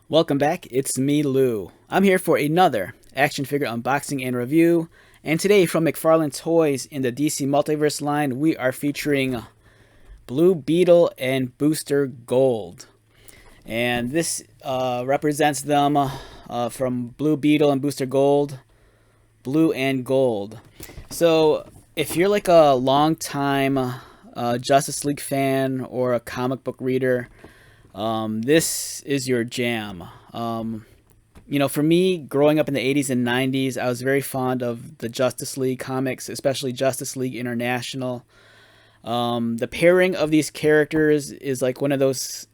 Welcome back, it's me, Lou. I'm here for another action figure unboxing and review. And today from McFarlane Toys in the DC Multiverse line, we are featuring Blue Beetle and Booster Gold. And this represents them from Blue Beetle and Booster Gold, Blue and Gold. So if you're like a long time Justice League fan or a comic book reader, this is your jam. For me, growing up in the 80s and 90s, I was very fond of the Justice League comics, especially Justice League International. The pairing of these characters is like one of those.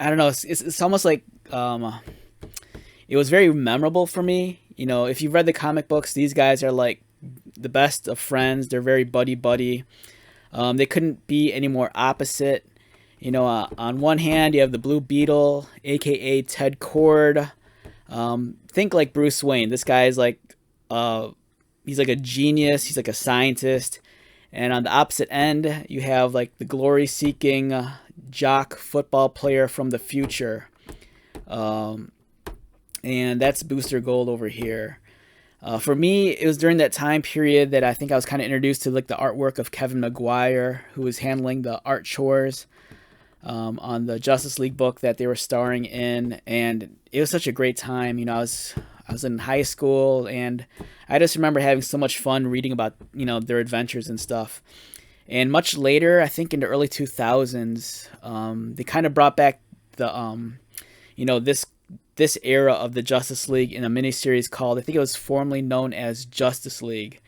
I don't know. It's almost like it was very memorable for me. If you've read the comic books, these guys are like the best of friends. They're very buddy buddy. They couldn't be any more opposite. On one hand, you have the Blue Beetle, aka Ted Kord. Think like Bruce Wayne. This guy is like, he's like a genius. He's like a scientist. And on the opposite end, you have like the glory-seeking jock football player from the future. And that's Booster Gold over here. For me, it was during that time period that I think I was kind of introduced to like the artwork of Kevin Mcguire, who was handling the art chores on the Justice League book that they were starring in, and it was such a great time. I was in high school, and I just remember having so much fun reading about their adventures and stuff. And much later, I think in the early 2000s, they kind of brought back the this era of the Justice League in a miniseries called, I think it was formerly known as Justice League.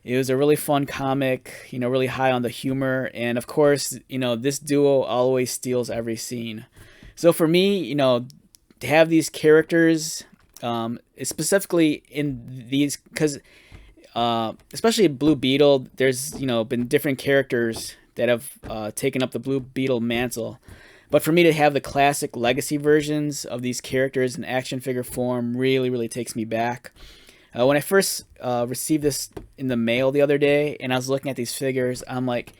It was a really fun comic, really high on the humor. And of course, this duo always steals every scene. So for me, to have these characters, specifically in these, because especially Blue Beetle, there's, been different characters that have taken up the Blue Beetle mantle. But for me to have the classic legacy versions of these characters in action figure form really, really takes me back. When I first received this in the mail the other day, and I was looking at these figures, I'm like,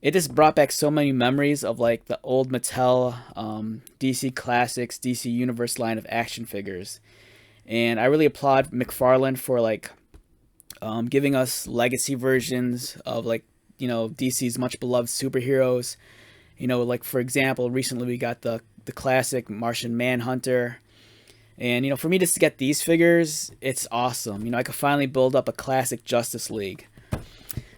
it just brought back so many memories of like the old Mattel DC Classics, DC Universe line of action figures. And I really applaud McFarlane for like giving us legacy versions of like, DC's much beloved superheroes. Like for example, recently we got the classic Martian Manhunter. And, for me just to get these figures, it's awesome. I could finally build up a classic Justice League.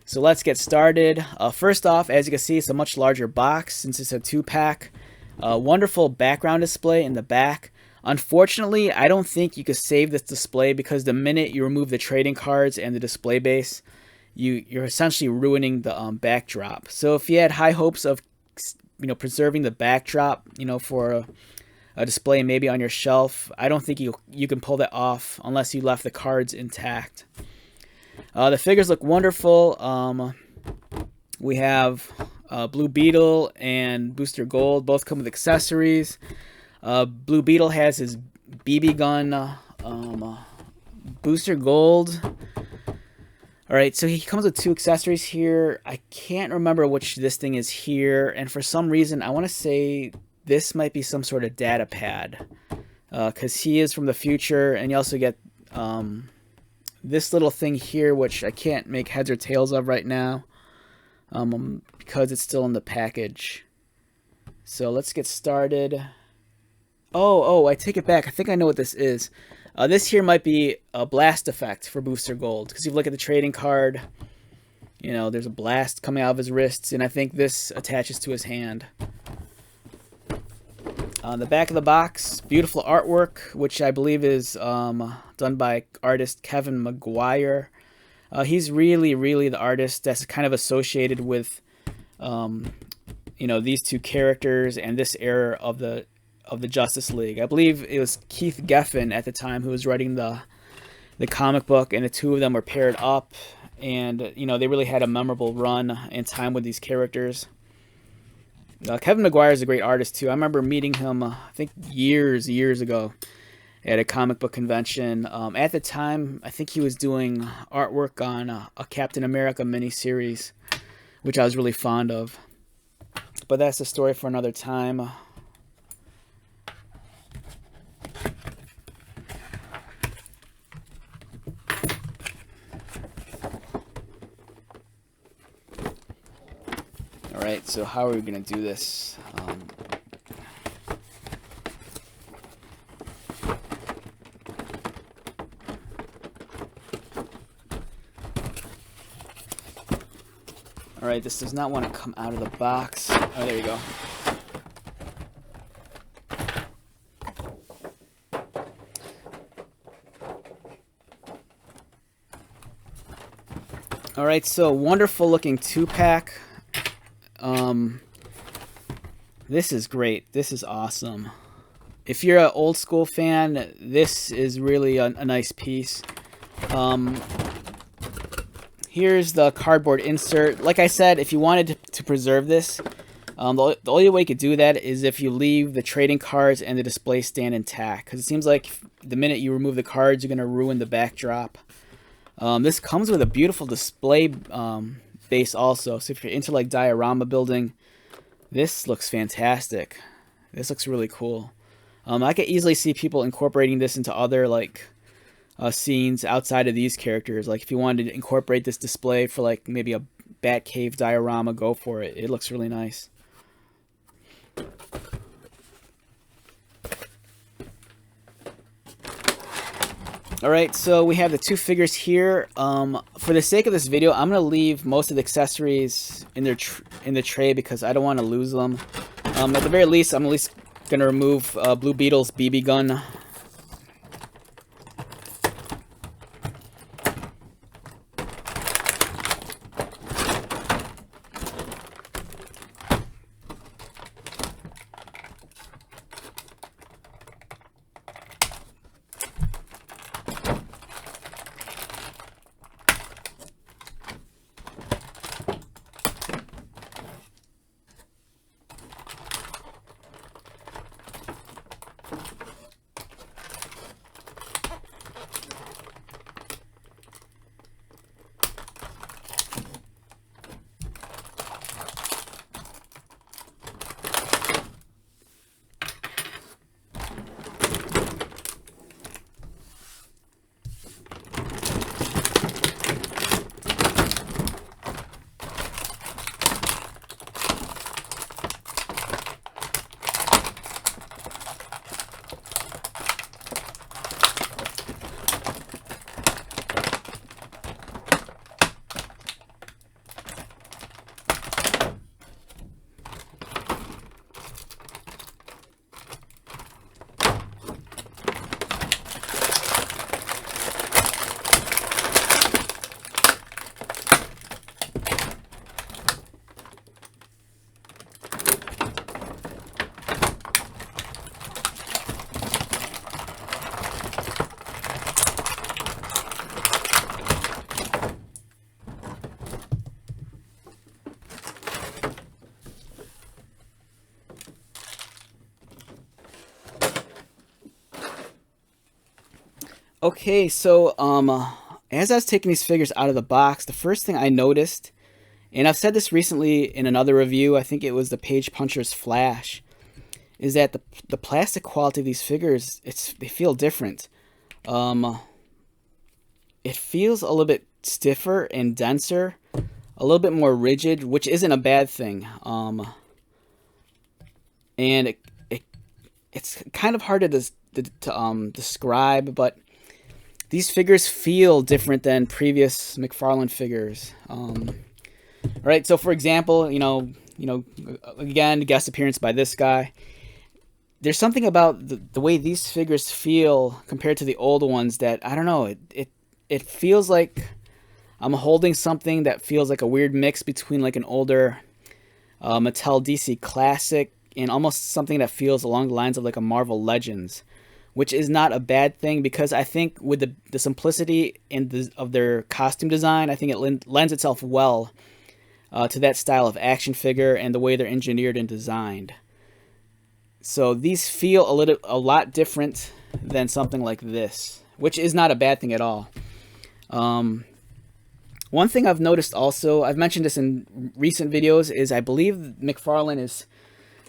So let's get started. First off, as you can see, it's a much larger box since it's a 2-pack. Wonderful background display in the back. Unfortunately, I don't think you could save this display because the minute you remove the trading cards and the display base, you're essentially ruining the backdrop. So if you had high hopes of, preserving the backdrop, for a display maybe on your shelf, I don't think you can pull that off unless you left the cards intact. The figures look wonderful. We have Blue Beetle and Booster Gold. Both come with accessories. Blue Beetle has his BB gun. Booster Gold. Alright, so he comes with 2 accessories here. I can't remember which this thing is here. And for some reason, I want to say this might be some sort of data pad, because he is from the future, and you also get this little thing here, which I can't make heads or tails of right now, because it's still in the package. So let's get started. Oh, I take it back. I think I know what this is. This here might be a blast effect for Booster Gold, because if you look at the trading card, there's a blast coming out of his wrists, and I think this attaches to his hand. On the back of the box, beautiful artwork, which I believe is done by artist Kevin Mcguire. He's really, really the artist that's kind of associated with, these 2 characters and this era of the Justice League. I believe it was Keith Geffen at the time who was writing the comic book, and the 2 of them were paired up, and they really had a memorable run and time with these characters. Kevin Mcguire is a great artist too. I remember meeting him, I think years ago at a comic book convention. At the time, I think he was doing artwork on a Captain America miniseries, which I was really fond of. But that's a story for another time. Alright, so how are we going to do this? Alright, this does not want to come out of the box. Oh, there you go. Alright, so wonderful looking 2-pack. This is great. This is awesome. If you're an old school fan, this is really a nice piece. Here's the cardboard insert. Like I said, if you wanted to preserve this, the only way you could do that is if you leave the trading cards and the display stand intact. Because it seems like the minute you remove the cards, you're going to ruin the backdrop. This comes with a beautiful display base also. So if you're into like diorama building, this looks fantastic. This looks really cool. I could easily see people incorporating this into other like scenes outside of these characters. Like if you wanted to incorporate this display for like maybe a Batcave diorama, go for it. It looks really nice. Alright, so we have the two figures here. For the sake of this video, I'm going to leave most of the accessories in the tray because I don't want to lose them. At the very least, I'm at least going to remove Blue Beetle's BB gun. Okay, so as I was taking these figures out of the box, the first thing I noticed, and I've said this recently in another review, I think it was the Page Puncher's Flash, is that the plastic quality of these figures, they feel different. It feels a little bit stiffer and denser, a little bit more rigid, which isn't a bad thing. And it's kind of hard to describe, but these figures feel different than previous McFarlane figures. All right, so for example, you know, again, guest appearance by this guy. There's something about the way these figures feel compared to the old ones that, I don't know, it feels like I'm holding something that feels like a weird mix between like an older Mattel DC Classic and almost something that feels along the lines of like a Marvel Legends, which is not a bad thing because I think with the simplicity of their costume design, I think it lends itself well to that style of action figure and the way they're engineered and designed. So these feel a lot different than something like this, which is not a bad thing at all. One thing I've noticed also, I've mentioned this in recent videos, is I believe McFarlane is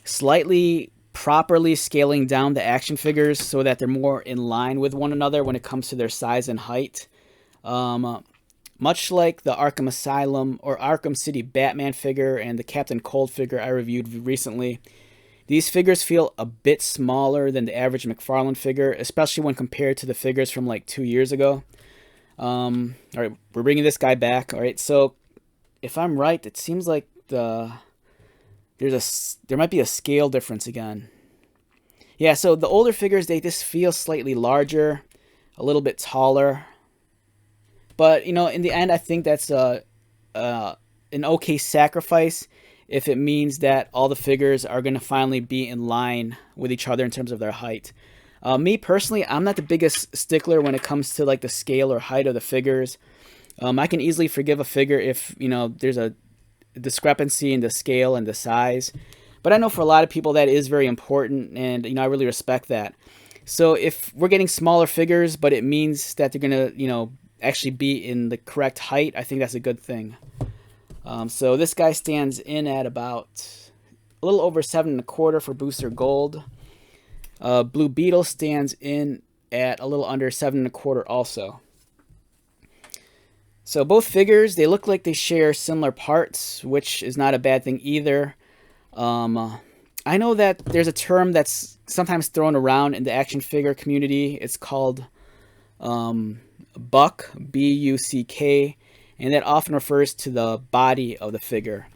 slightly properly scaling down the action figures so that they're more in line with one another when it comes to their size and height. Much like the Arkham Asylum or Arkham City Batman figure and the Captain Cold figure I reviewed recently, these figures feel a bit smaller than the average McFarlane figure, especially when compared to the figures from like 2 years ago. All right, we're bringing this guy back. All right, so if I'm right, it seems like there might be a scale difference again. Yeah, so the older figures, they just feel slightly larger, a little bit taller. But, you know, in the end, I think that's an okay sacrifice if it means that all the figures are going to finally be in line with each other in terms of their height. Me personally, I'm not the biggest stickler when it comes to like the scale or height of the figures. I can easily forgive a figure if, you know, there's a discrepancy in the scale and the size. But I know for a lot of people that is very important, and, you know, I really respect that. So if we're getting smaller figures, but it means that they're going to, you know, actually be in the correct height, I think that's a good thing. So this guy stands in at about a little over 7.25 for Booster Gold. Blue Beetle stands in at a little under 7.25 also. So both figures, they look like they share similar parts, which is not a bad thing either. I know that there's a term that's sometimes thrown around in the action figure community. It's called buck, B-U-C-K, and that often refers to the body of the figure.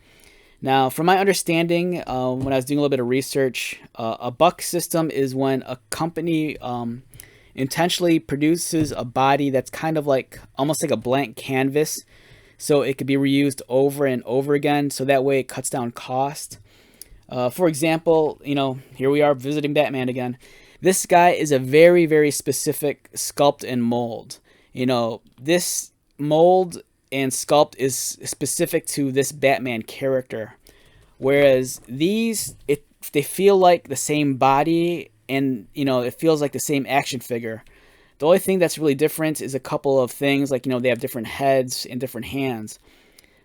Now, from my understanding, when I was doing a little bit of research, a buck system is when a company intentionally produces a body that's kind of like almost like a blank canvas, so it could be reused over and over again, so that way it cuts down cost. For example, you know, here we are visiting Batman again. This guy is a very, very specific sculpt and mold. You know, this mold and sculpt is specific to this Batman character, whereas these, they feel like the same body, and, you know, it feels like the same action figure. The only thing that's really different is a couple of things, like, you know, they have different heads and different hands.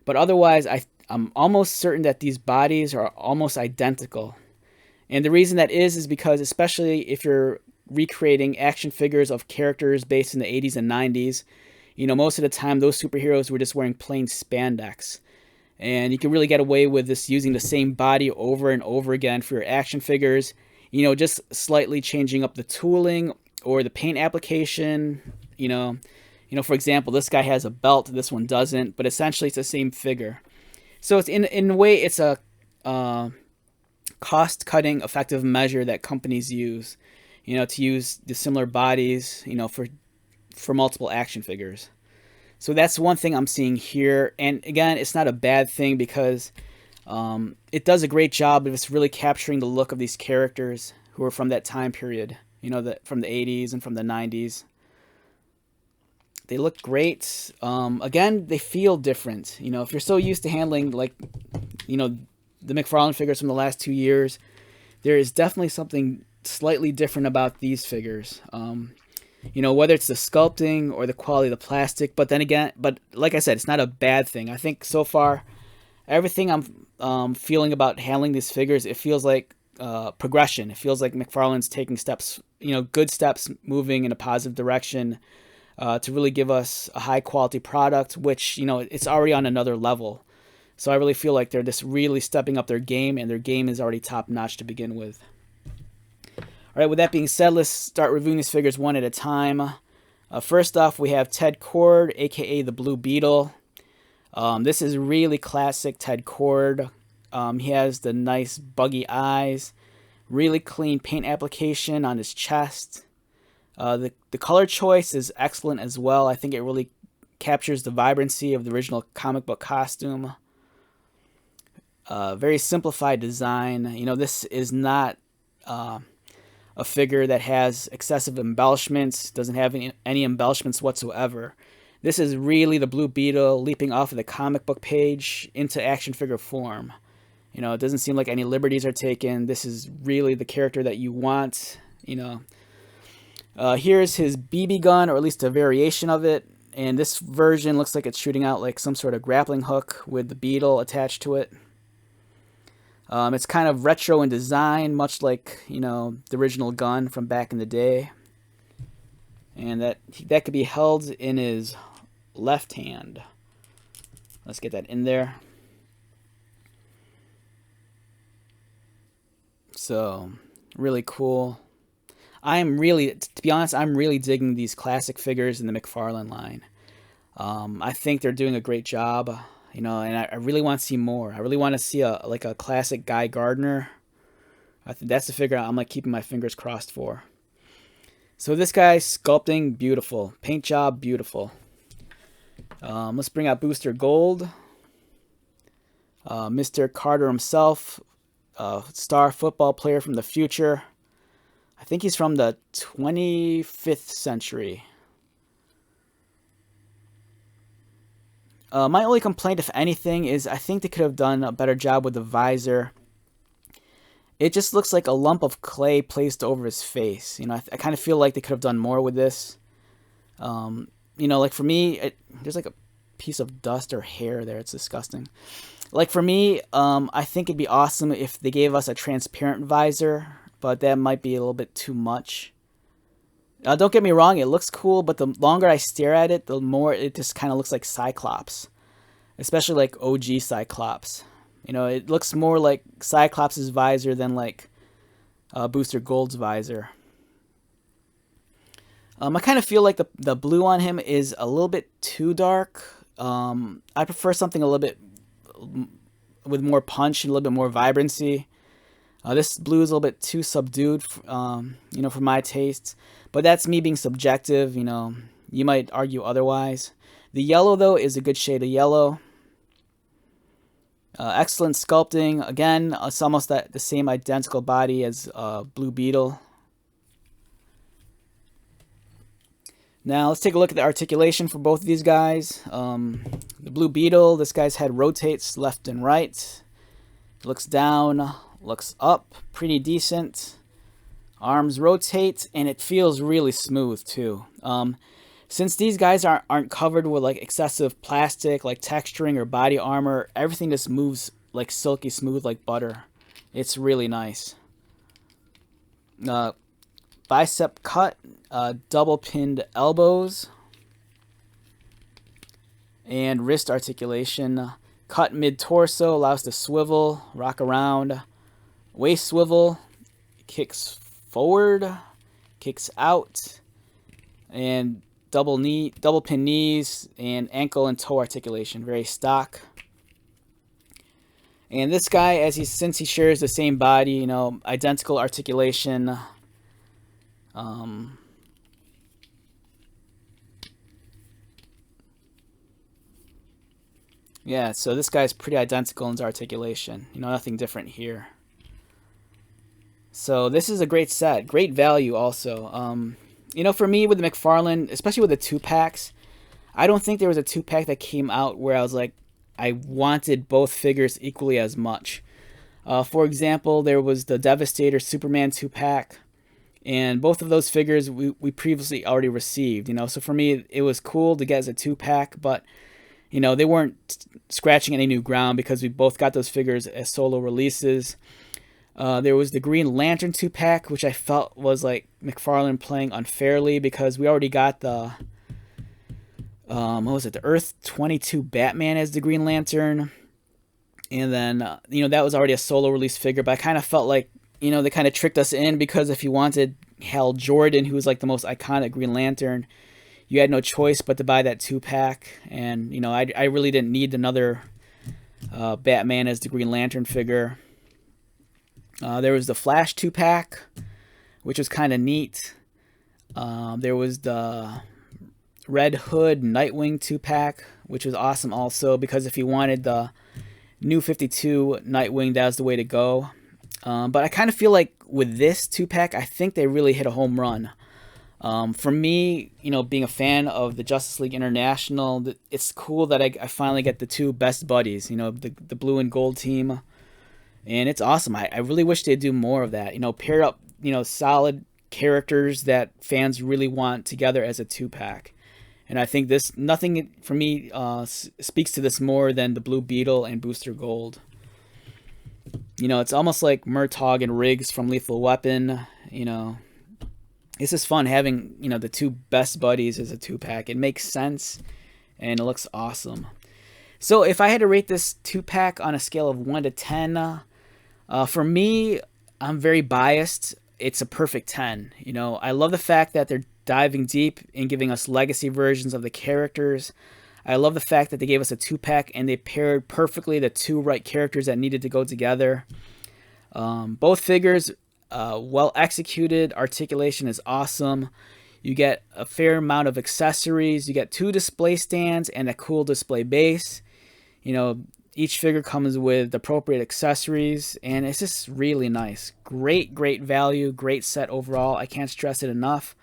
But otherwise, I'm almost certain that these bodies are almost identical. And the reason that is because, especially if you're recreating action figures of characters based in the 80s and 90s, you know, most of the time those superheroes were just wearing plain spandex. And you can really get away with this using the same body over and over again for your action figures. You know, just slightly changing up the tooling or the paint application. You know, for example, this guy has a belt, this one doesn't, but essentially it's the same figure. So it's in a way, it's a cost-cutting effective measure that companies use, you know, to use the similar bodies, you know, for multiple action figures. So that's one thing I'm seeing here. And again, it's not a bad thing because it does a great job of just really capturing the look of these characters who are from that time period, you know, from the 80s and from the 90s. They look great. Again, they feel different. You know, if you're so used to handling, like, you know, the McFarlane figures from the last 2 years, there is definitely something slightly different about these figures. You know, whether it's the sculpting or the quality of the plastic. But then again, but like I said, it's not a bad thing. I think so far, everything I'm feeling about handling these figures, it feels like progression. It feels like McFarlane's taking steps, you know, good steps, moving in a positive direction to really give us a high quality product, which, you know, it's already on another level. So I really feel like they're just really stepping up their game, and their game is already top notch to begin with. All right, with that being said, let's start reviewing these figures one at a time. First off, we have Ted Kord, aka the Blue Beetle. This is really classic Ted Kord. He has the nice buggy eyes, really clean paint application on his chest. The color choice is excellent as well. I think it really captures the vibrancy of the original comic book costume. Very simplified design. You know, this is not a figure that has excessive embellishments, doesn't have any embellishments whatsoever. This is really the Blue Beetle leaping off of the comic book page into action figure form. You know, it doesn't seem like any liberties are taken. This is really the character that you want, you know. Here's his BB gun, or at least a variation of it. And this version looks like it's shooting out like some sort of grappling hook with the Beetle attached to it. It's kind of retro in design, much like, you know, the original gun from back in the day. And that could be held in his left hand. Let's get that in there. So, really cool. To be honest, I'm really digging these classic figures in the McFarlane line. I think they're doing a great job, you know, and I really want to see more. I really want to see a classic Guy Gardner. I think that's the figure I'm like keeping my fingers crossed for. So this guy, sculpting, beautiful. Paint job, beautiful. Let's bring out Booster Gold. Mr. Carter himself, star football player from the future. I think he's from the 25th century. My only complaint, if anything, is I think they could have done a better job with the visor. It just looks like a lump of clay placed over his face. You know, I kind of feel like they could have done more with this. You know, like for me, there's like a piece of dust or hair there. It's disgusting. Like for me, I think it'd be awesome if they gave us a transparent visor, but that might be a little bit too much. Don't get me wrong, it looks cool, but the longer I stare at it, the more it just kind of looks like Cyclops. Especially like OG Cyclops. You know, it looks more like Cyclops' visor than like Booster Gold's visor. I kind of feel like the blue on him is a little bit too dark. I prefer something a little bit with more punch and a little bit more vibrancy. This blue is a little bit too subdued, you know, for my tastes. But that's me being subjective, you know. You might argue otherwise. The yellow, though, is a good shade of yellow. Excellent sculpting. Again, it's almost the same identical body as Blue Beetle. Now, let's take a look at the articulation for both of these guys. The Blue Beetle, this guy's head rotates left and right. Looks down, looks up, pretty decent. Arms rotate, and it feels really smooth, too. Since these guys aren't covered with like excessive plastic, like texturing or body armor, everything just moves like silky smooth like butter. It's really nice. Bicep cut, double pinned elbows, and wrist articulation. Cut mid-torso, allows to swivel, rock around. Waist swivel, kicks forward, kicks out, and double pin knees, and ankle and toe articulation. Very stock. And this guy, since he shares the same body, you know, identical articulation. Yeah, so this guy's pretty identical in his articulation. You know, nothing different here. So this is a great set. Great value also. You know, for me with the McFarlane, especially with the 2-packs, I don't think there was a 2-pack that came out where I was like, I wanted both figures equally as much. For example, there was the Devastator Superman 2-pack, and both of those figures we previously already received. You know, so for me, it was cool to get as a 2-pack, but you know, they weren't scratching any new ground because we both got those figures as solo releases. There was the Green Lantern 2-pack, which I felt was like McFarlane playing unfairly because we already got the what was it, the Earth 22 Batman as the Green Lantern, and then you know, that was already a solo release figure. But I kind of felt like, you know, they kind of tricked us in because if you wanted Hal Jordan, who was like the most iconic Green Lantern, you had no choice but to buy that 2-pack. And you know, I really didn't need another Batman as the Green Lantern figure. There was the Flash 2-pack, which was kind of neat. There was the Red Hood Nightwing 2-pack, which was awesome also, because if you wanted the new 52 Nightwing, that was the way to go. But I kind of feel like with this 2-pack, I think they really hit a home run. For me, you know, being a fan of the Justice League International, it's cool that I finally get the two best buddies, you know, the blue and gold team. And it's awesome. I really wish they'd do more of that. You know, pair up, you know, solid characters that fans really want together as a 2-pack. And I think nothing for me speaks to this more than the Blue Beetle and Booster Gold. You know, it's almost like Murtaugh and Riggs from Lethal Weapon. You know, it's just fun having, you know, the two best buddies as a 2-pack. It makes sense. and it looks awesome. So if I had to rate this 2-pack on a scale of 1 to 10, for me, I'm very biased. It's a perfect 10. You know, I love the fact that they're diving deep and giving us legacy versions of the characters. I love the fact that they gave us a 2-pack and they paired perfectly the 2 right characters that needed to go together. Both figures, well executed. Articulation is awesome. You get a fair amount of accessories. You get 2 display stands and a cool display base. You know, each figure comes with appropriate accessories, and it's just really nice. Great value, great set overall. I can't stress it enough.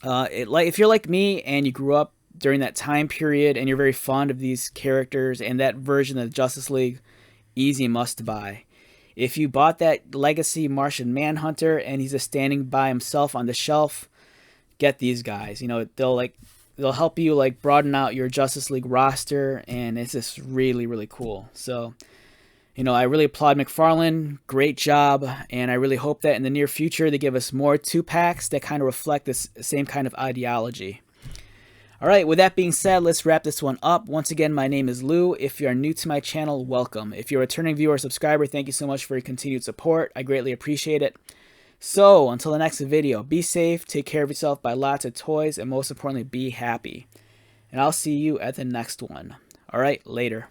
If you're like me and you grew up during that time period and you're very fond of these characters and that version of the Justice League, easy must buy. If you bought that Legacy Martian Manhunter and he's just standing by himself on the shelf, get these guys. You know, they'll help you like broaden out your Justice League roster, and it's just really cool. So, you know, I really applaud McFarlane. Great job, and I really hope that in the near future they give us more 2-packs that kind of reflect this same kind of ideology. All right, with that being said, let's wrap this one up. Once again, my name is Lou. If you are new to my channel, welcome. If you're a returning viewer or subscriber, thank you so much for your continued support. I greatly appreciate it. So, until the next video, be safe, take care of yourself, buy lots of toys, and most importantly, be happy. And I'll see you at the next one. All right, later.